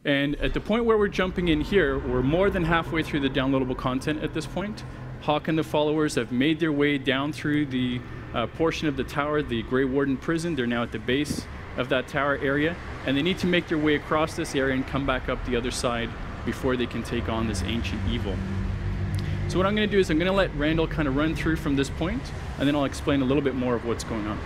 And at the point where we're jumping in here, we're more than halfway through the downloadable content at this point. Hawk and the followers have made their way down through the portion of the tower, the Grey Warden prison. They're now at the base of that tower area, and they need to make their way across this area and come back up the other side before they can take on this ancient evil. So what I'm going to do is I'm going to let Randall kind of run through from this point, and then I'll explain a little bit more of what's going on.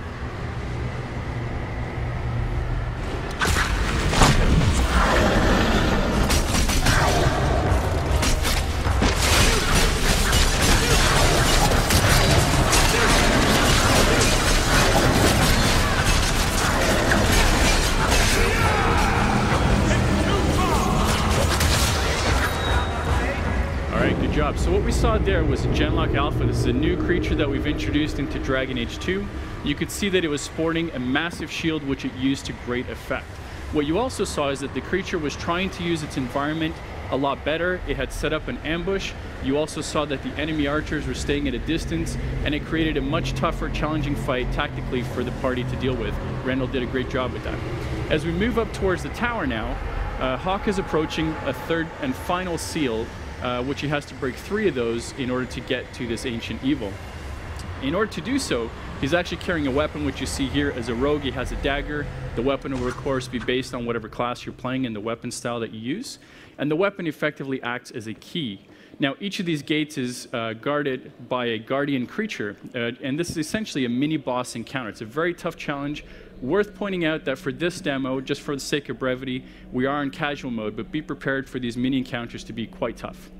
So what we saw there was a Genlock Alpha. This is a new creature that we've introduced into Dragon Age 2. You could see that it was sporting a massive shield, which it used to great effect. What you also saw is that the creature was trying to use its environment a lot better. It had set up an ambush. You also saw that the enemy archers were staying at a distance, and it created a much tougher, challenging fight tactically for the party to deal with. Randall did a great job with that. As we move up towards the tower now, Hawk is approaching a third and final seal, which he has to break 3 of those in order to get to this ancient evil. In order to do so, he's actually carrying a weapon, which you see here. As a rogue, he has a dagger. The weapon will, of course, be based on whatever class you're playing and the weapon style that you use. And the weapon effectively acts as a key. Now, each of these gates is guarded by a guardian creature, and this is essentially a mini-boss encounter. It's a very tough challenge. Worth pointing out that for this demo, just for the sake of brevity, we are in casual mode, but be prepared for these mini encounters to be quite tough.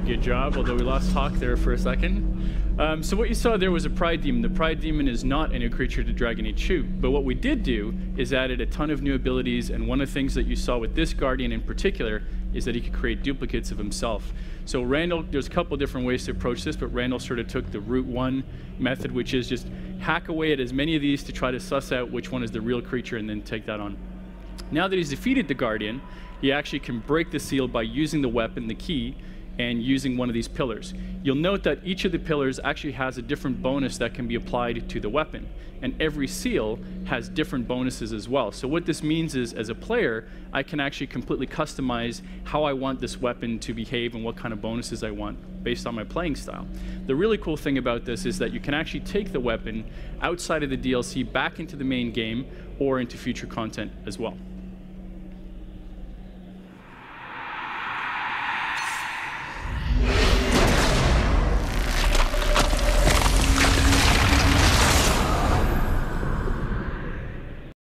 Good job, although we lost Hawk there for a second. So what you saw there was a Pride Demon. The Pride Demon is not a new creature to Dragon Age 2, but what we did do is added a ton of new abilities, and one of the things that you saw with this Guardian in particular is that he could create duplicates of himself. So Randall, there's a couple different ways to approach this, but Randall sort of took the Route 1 method, which is just hack away at as many of these to try to suss out which one is the real creature and then take that on. Now that he's defeated the Guardian, he actually can break the seal by using the weapon, the key, and using one of these pillars. You'll note that each of the pillars actually has a different bonus that can be applied to the weapon, and every seal has different bonuses as well. So what this means is, as a player, I can actually completely customize how I want this weapon to behave and what kind of bonuses I want based on my playing style. The really cool thing about this is that you can actually take the weapon outside of the DLC back into the main game or into future content as well.